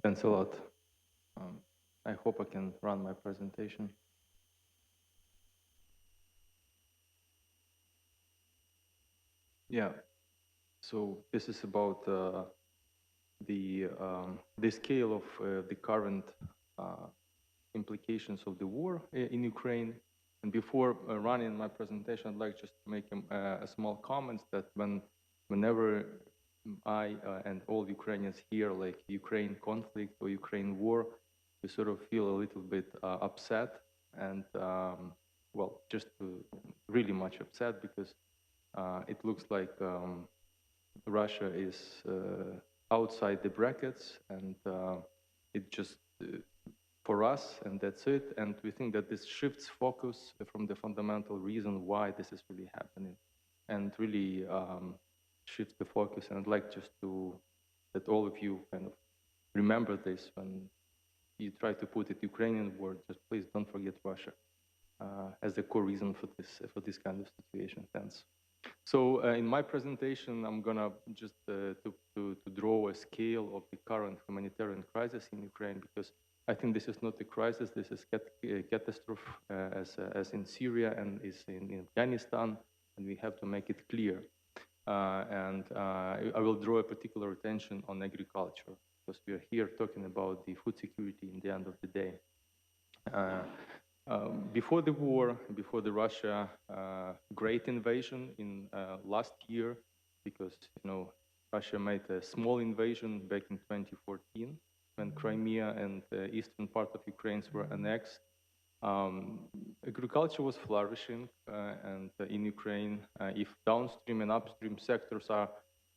Thanks a lot. I hope I can run my presentation. Yeah, so this is about the scale of the current implications of the war in Ukraine. And before running my presentation, I'd like just to make a small comment that whenever I and all Ukrainians hear like Ukraine conflict or Ukraine war, we sort of feel a little bit upset and well, just really much upset because it looks like Russia is outside the brackets and it just for us, and that's it. And we think that this shifts focus from the fundamental reason why this is really happening, and really shifts the focus. And I'd like just to that all of you kind of remember this when you try to put it Ukrainian word. Just please don't forget Russia as the core reason for this kind of situation. Thanks. So in my presentation, I'm gonna just to draw a scale of the current humanitarian crisis in Ukraine, because I think this is not a crisis. This is a catastrophe, as in Syria and is in Afghanistan, and we have to make it clear. I will draw a particular attention on agriculture, because we are here talking about the food security in the end of the day. Before the war, before the Russia great invasion in last year, because Russia made a small invasion back in 2014 when Crimea and the eastern part of Ukraine were annexed. Agriculture was flourishing, and in Ukraine, if downstream and upstream sectors are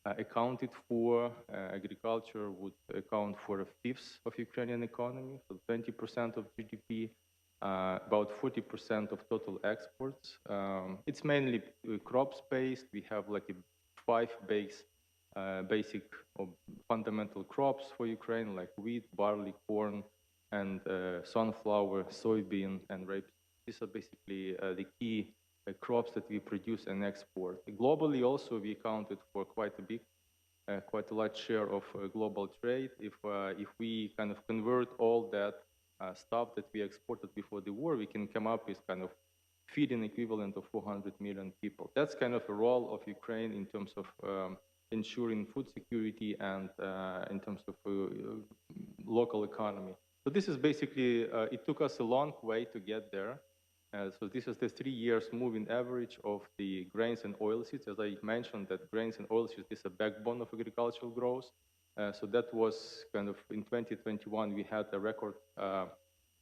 accounted for, agriculture would account for a fifth of Ukrainian economy, so 20% of GDP. About 40% of total exports. It's mainly crops-based. We have like five basic or fundamental crops for Ukraine, like wheat, barley, corn, and sunflower, soybean, and rape. These are basically the key crops that we produce and export. Globally, also, we accounted for quite a large share of global trade. If we kind of convert all that stuff that we exported before the war, we can come up with kind of feeding equivalent of 400 million people. That's kind of a role of Ukraine in terms of ensuring food security and in terms of local economy. So this is basically, it took us a long way to get there. So this is the 3 years moving average of the grains and oilseeds. As I mentioned, that grains and oilseeds is a backbone of agricultural growth. So that was kind of in 2021, we had a record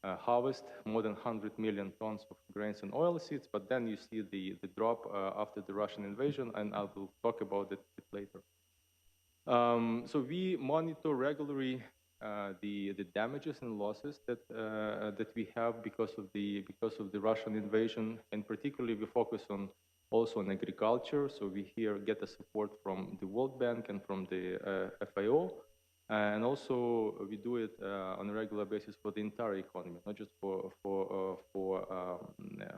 harvest, more than 100 million tons of grains and oilseeds. But then you see the drop after the Russian invasion, and I will talk about it a bit later. So we monitor regularly the damages and losses that we have because of the Russian invasion, and particularly we focus also on agriculture. So we here get the support from the World Bank and from the FAO, and also we do it on a regular basis for the entire economy, not just for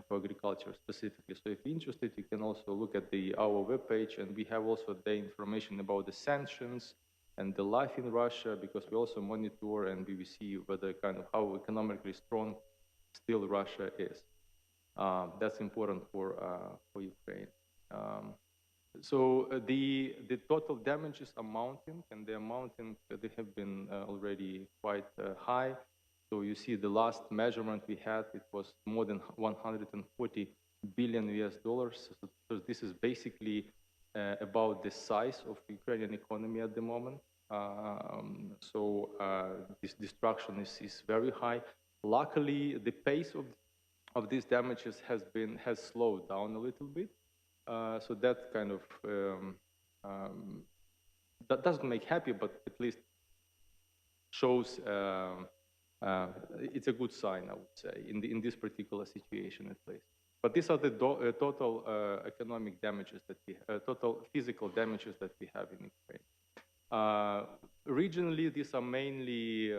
agriculture specifically. So if you're interested, you can also look at our webpage, and we have also the information about the sanctions and the life in Russia, because we also monitor and we see whether kind of how economically strong still Russia is. That's important for Ukraine. So the total damages are mounting, and they are mounting. They have been already quite high. So you see the last measurement we had, it was more than 140 billion US dollars. So this is basically about the size of the Ukrainian economy at the moment. So this destruction is very high. Luckily, the pace of these damages has slowed down a little bit. So that kind of that doesn't make happy, but at least shows it's a good sign, I would say, in this particular situation at least. But these are the total economic damages that total physical damages that we have in Ukraine. Regionally, these are mainly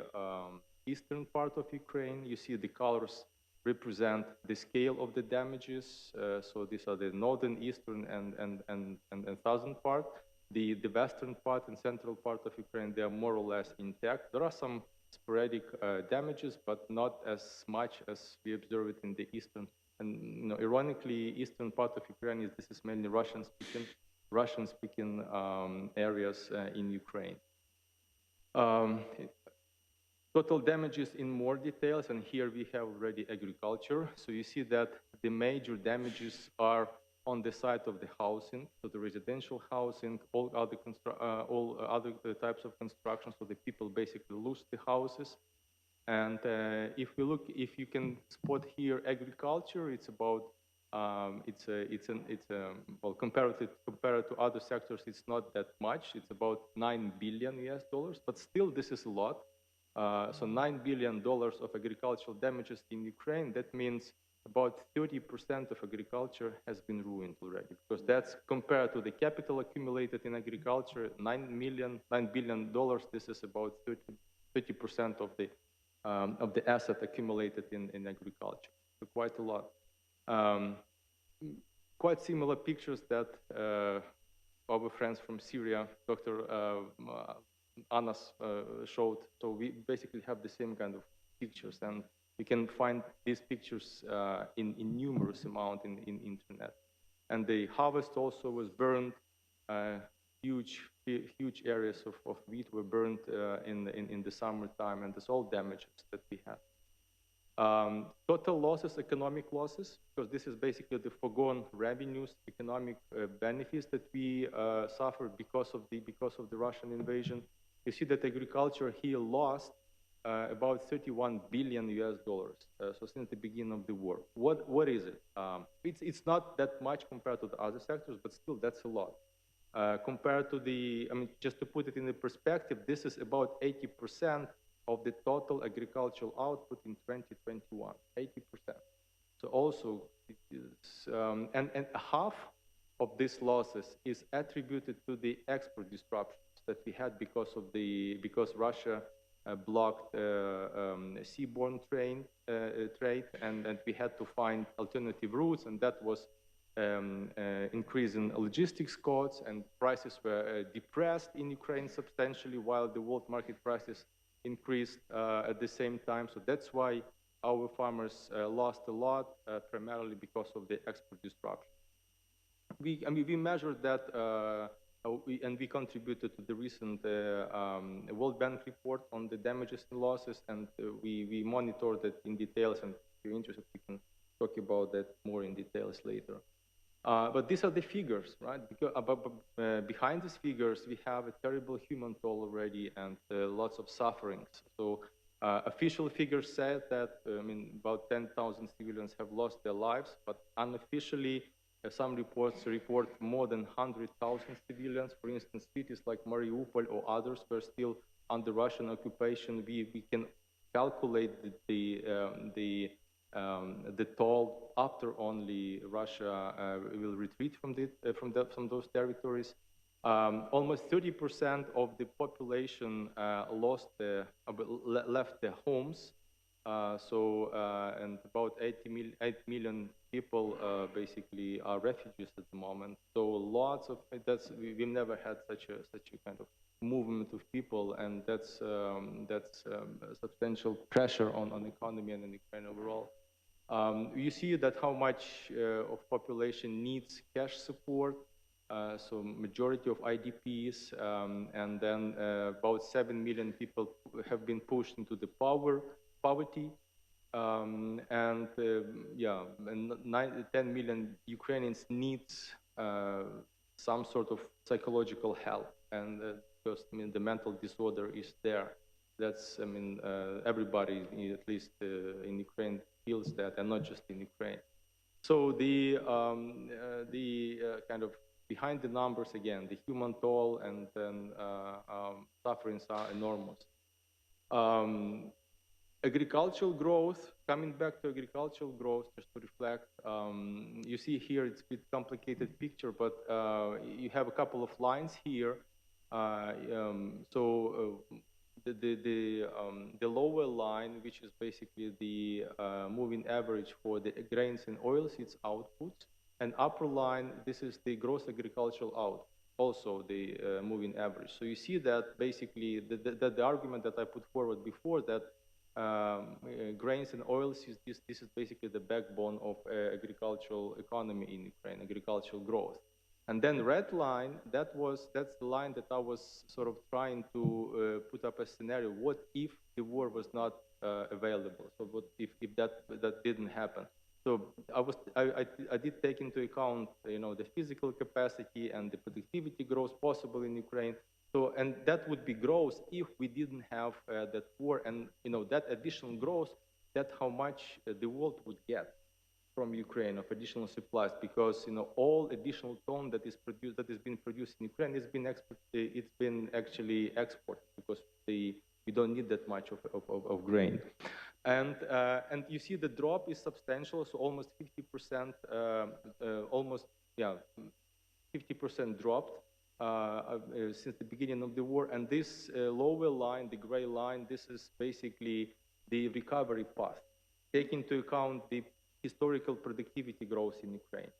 eastern part of Ukraine. You see the colors represent the scale of the damages. So these are the northern, eastern, and southern part. The western part and central part of Ukraine, they are more or less intact. There are some sporadic damages, but not as much as we observe it in the eastern. And ironically, eastern part of Ukraine this is mainly Russian-speaking areas in Ukraine. Total damages in more details, and here we have already agriculture. So you see that the major damages are on the side of the housing, so the residential housing, all other types of construction. So the people basically lose the houses. And if you can spot here agriculture, it's about well, compared to other sectors, it's not that much. It's about $9 billion US, but still this is a lot. So $9 billion of agricultural damages in Ukraine. That means about 30% of agriculture has been ruined already, because that's compared to the capital accumulated in agriculture, $9 billion. This is about 30% of the asset accumulated in agriculture. So quite a lot. Quite similar pictures that our friends from Syria, Dr. Anas showed. So we basically have the same kind of pictures, and you can find these pictures in numerous amount in internet. And the harvest also was burned. Huge areas of wheat were burned in the summertime, and this all damages that we had. Total losses, economic losses, because this is basically the foregone revenues, economic benefits that we suffered because of the Russian invasion. You see that agriculture here lost about $31 billion US. So since the beginning of the war, what is it? It's not that much compared to the other sectors, but still that's a lot. Compared to just to put it in the perspective, this is about 80% of the total agricultural output in 2021, 80%. So also, it is, and half of these losses is attributed to the export disruptions that we had because Russia blocked seaborne trade, and we had to find alternative routes, and that was increasing logistics costs, and prices were depressed in Ukraine substantially, while the world market prices increased at the same time. So that's why our farmers lost a lot, primarily because of the export disruption. We measured that, and we contributed to the recent World Bank report on the damages and losses, and we monitored it in details, and if you're interested, we can talk about that more in details later. But these are the figures, right? Because behind these figures, we have a terrible human toll already and lots of sufferings. So official figures said that about 10,000 civilians have lost their lives, but unofficially, some reports report more than 100,000 civilians. For instance, cities like Mariupol or others were still under Russian occupation. We can calculate the toll after only Russia will retreat from those territories. Almost 30% of the population left their homes. And about 8 million people basically are refugees at the moment. So lots of we've never had such a kind of movement of people, and that's substantial pressure on economy and on Ukraine overall. You see that how much of population needs cash support. So majority of IDPs, and then about 7 million people have been pushed into the poverty, and 10 million Ukrainians needs some sort of psychological help, and because the mental disorder is there. That's everybody, at least in Ukraine, feels that, and not just in Ukraine. So the kind of behind the numbers, again, the human toll and then sufferings are enormous. Agricultural growth, coming back to agricultural growth, just to reflect, you see here it's a bit complicated picture, but you have a couple of lines here. The lower line, which is basically the moving average for the grains and oilseeds outputs, and upper line, this is the gross agricultural output. also the moving average. So you see that basically the argument that I put forward before, that grains and oils, this is basically the backbone of agricultural economy in Ukraine, agricultural growth. And then red line, that's the line that I was sort of trying to put up a scenario. What if the war was not available? So what if that didn't happen? So I did take into account, the physical capacity and the productivity growth possible in Ukraine. So, and that would be growth if we didn't have that war, and that additional growth, that's how much the world would get from Ukraine of additional supplies, because all additional ton that is being produced in Ukraine, it's been actually exported, because we don't need that much of grain. And you see the drop is substantial, so almost 50%, 50% dropped since the beginning of the war. And this lower line, the gray line, this is basically the recovery path, taking into account the historical productivity growth in Ukraine.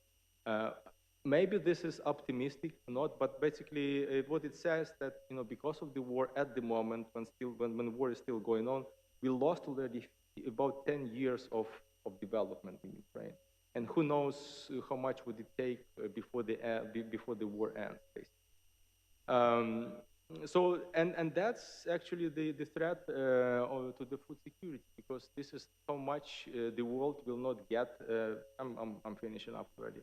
Maybe this is optimistic or not, but basically what it says that because of the war at the moment, when war is still going on, we lost already about 10 years of development in Ukraine, and who knows how much would it take before the war ends, basically. So that's actually the threat to the food security, because this is how much the world will not get. I'm finishing up already.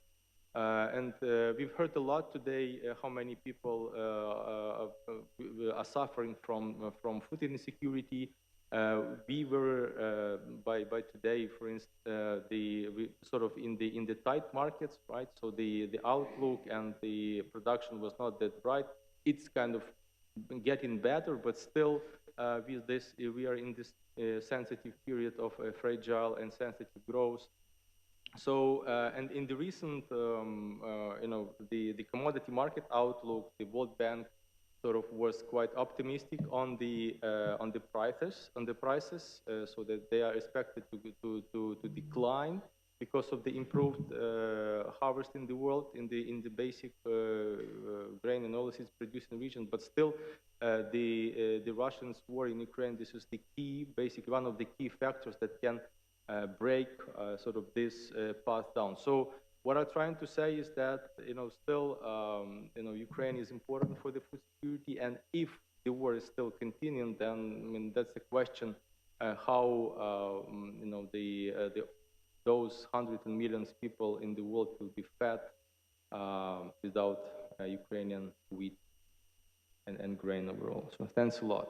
And we've heard a lot today how many people are suffering from food insecurity. We were by today, for instance, we sort of in the tight markets, right? So the outlook and the production was not that bright. It's kind of getting better, but still with this, we are in this sensitive period of fragile and sensitive growth. So, and in the recent, the commodity market outlook, the World Bank sort of was quite optimistic on the prices, so that they are expected to decline because of the improved harvest in the world, in the basic grain and oilseeds producing region. But still, the Russians' war in Ukraine, this is the key, basically one of the key factors that can break sort of this path down. So what I'm trying to say is that still Ukraine is important for the food security, and if the war is still continuing, then that's the question: how those hundreds of millions of people in the world will be fed without Ukrainian wheat and grain overall. So thanks a lot.